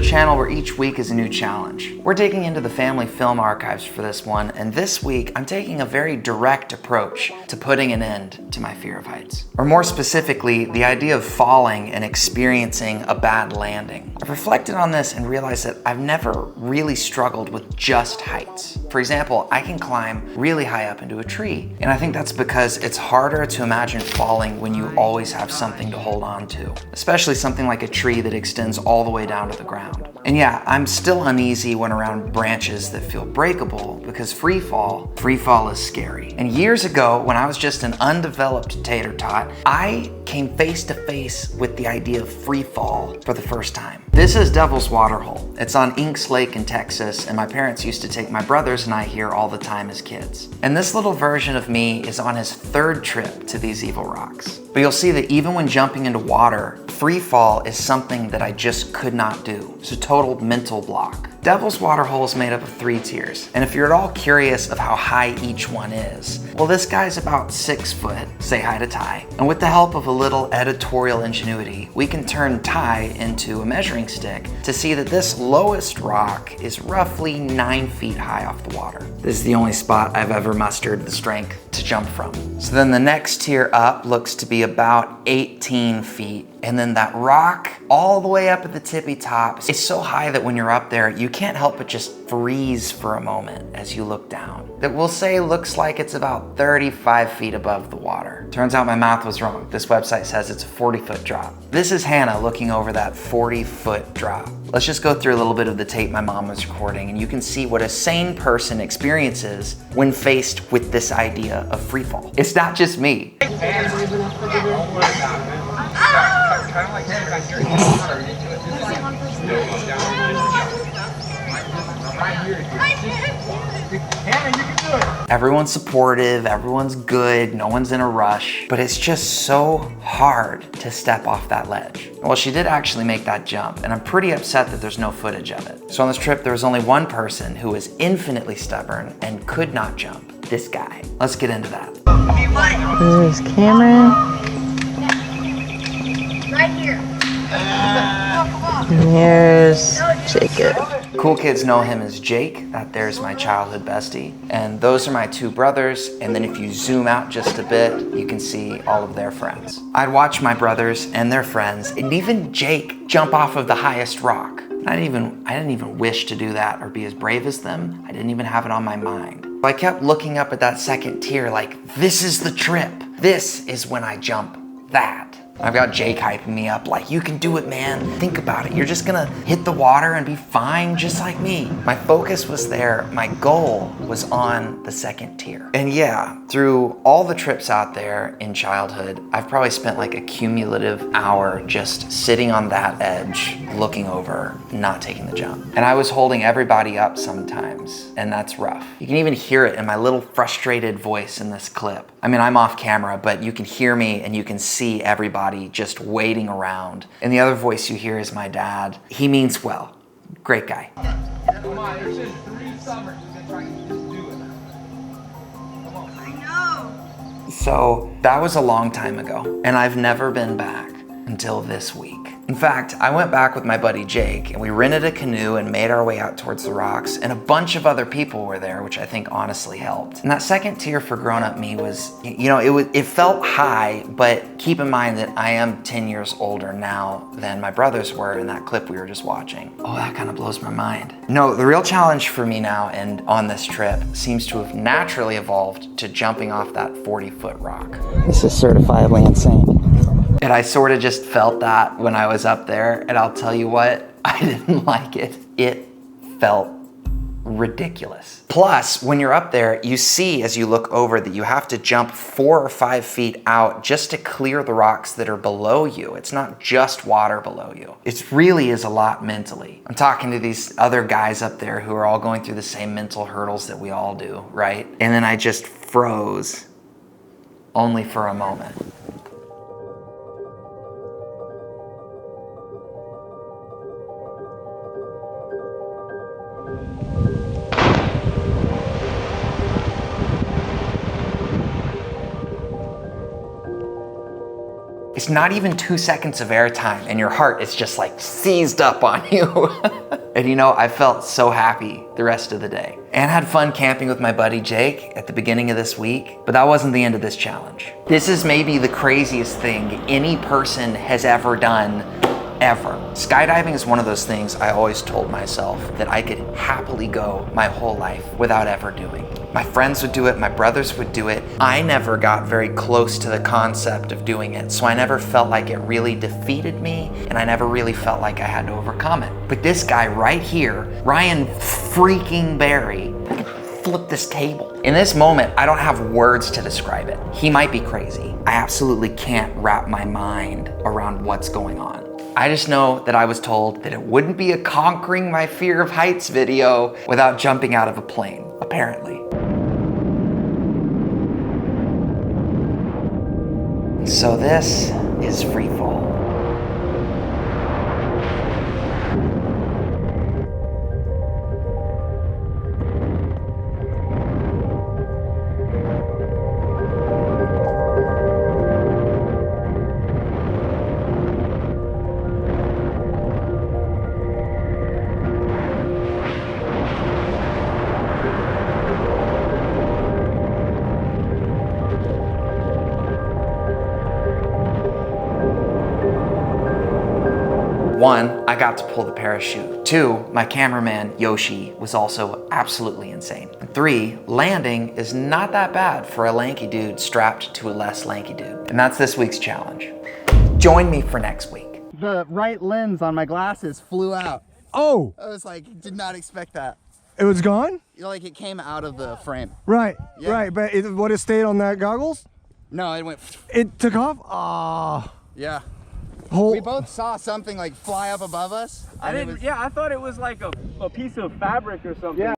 channel where each week is a new challenge. We're digging into the family film archives for this one, and this week I'm taking a very direct approach to putting an end to my fear of heights. Or more specifically, the idea of falling and experiencing a bad landing. I've reflected on this and realized that I've never really struggled with just heights. For example, I can climb really high up into a tree, and I think that's because it's harder to imagine falling when you always have something to hold on to, especially something like a tree that extends all the way down to the ground. And yeah, I'm still uneasy when around branches that feel breakable because free fall is scary. And years ago, when I was just an undeveloped tater tot, I came face to face with the idea of free fall for the first time. This is Devil's Waterhole. It's on Inks Lake in Texas, and my parents used to take my brothers and I here all the time as kids. And this little version of me is on his third trip to these evil rocks. But you'll see that even when jumping into water, free fall is something that I just could not do. It's a total mental block. Devil's Waterhole is made up of 3 tiers, and if you're at all curious of how high each one is, well, this guy's about 6 foot, say hi to Ty. And with the help of a little editorial ingenuity, we can turn Ty into a measuring stick to see that this lowest rock is roughly 9 feet high off the water. This is the only spot I've ever mustered the strength to jump from. So then the next tier up looks to be about 18 feet. And then that rock all the way up at the tippy top is so high that when you're up there, you can't help but just freeze for a moment as you look down. That we'll say looks like it's about 35 feet above the water. Turns out my math was wrong. This website says it's a 40-foot drop. This is Hannah looking over that 40-foot drop. Let's just go through a little bit of the tape my mom was recording, and you can see what a sane person experiences when faced with this idea of free fall. It's not just me. Kind of like Everyone's supportive, everyone's good, no one's in a rush, but it's just so hard to step off that ledge. Well, she did actually make that jump, and I'm pretty upset that there's no footage of it. So on this trip, there was only one person who was infinitely stubborn and could not jump. This guy. Let's get into that. There's Cameron. right here. And here's Jacob. Cool kids know him as Jake. That there's my childhood bestie. And those are my 2 brothers. And then if you zoom out just a bit, you can see all of their friends. I'd watch my brothers and their friends, and even Jake, jump off of the highest rock. I didn't even wish to do that or be as brave as them. I didn't even have it on my mind. I kept looking up at that second tier like, this is the trip. This is when I jump that. I've got Jake hyping me up like, you can do it, man. Think about it. You're just gonna hit the water and be fine just like me. My focus was there. My goal was on the second tier. And yeah, through all the trips out there in childhood, I've probably spent like a cumulative hour just sitting on that edge, looking over, not taking the jump. And I was holding everybody up sometimes, and that's rough. You can even hear it in my little frustrated voice in this clip. I mean, I'm off camera, but you can hear me and you can see everybody just waiting around. And the other voice you hear is my dad. He means well. Great guy. Come on, there's just 3 summers you've been trying to just do it. Come on. I know. So that was a long time ago, and I've never been back until this week. In fact, I went back with my buddy Jake, and we rented a canoe and made our way out towards the rocks, and a bunch of other people were there, which I think honestly helped. And that second tier for grown-up me was, it felt high, but keep in mind that I am 10 years older now than my brothers were in that clip we were just watching. Oh, that kind of blows my mind. No, the real challenge for me now and on this trip seems to have naturally evolved to jumping off that 40-foot rock. This is certifiably insane. And I sort of just felt that when I was up there, and I'll tell you what, I didn't like it. It felt ridiculous. Plus, when you're up there, you see as you look over that you have to jump 4 or 5 feet out just to clear the rocks that are below you. It's not just water below you. It really is a lot mentally. I'm talking to these other guys up there who are all going through the same mental hurdles that we all do, right? And then I just froze, only for a moment. It's not even 2 seconds of airtime and your heart is just like seized up on you. And you know, I felt so happy the rest of the day. And had fun camping with my buddy Jake at the beginning of this week, but that wasn't the end of this challenge. This is maybe the craziest thing any person has ever done, ever. Skydiving is one of those things I always told myself that I could happily go my whole life without ever doing. My friends would do it, my brothers would do it. I never got very close to the concept of doing it, so I never felt like it really defeated me, and I never really felt like I had to overcome it. But this guy right here, Ryan freaking Berry, I could flip this table. In this moment, I don't have words to describe it. He might be crazy. I absolutely can't wrap my mind around what's going on. I just know that I was told that it wouldn't be a conquering my fear of heights video without jumping out of a plane, apparently. So this is free fall. One, I got to pull the parachute. Two, my cameraman, Yoshi, was also absolutely insane. And three, landing is not that bad for a lanky dude strapped to a less lanky dude. And that's this week's challenge. Join me for next week. The right lens on my glasses flew out. Oh, I was like, did not expect that. it was gone? You know, like it came out of the frame. Right, Yeah. right, but would it stayed on that goggles? No, it went. It took off? Ah. Yeah. Whole. We both saw something like fly up above us. I thought it was like a piece of fabric or something. Yeah.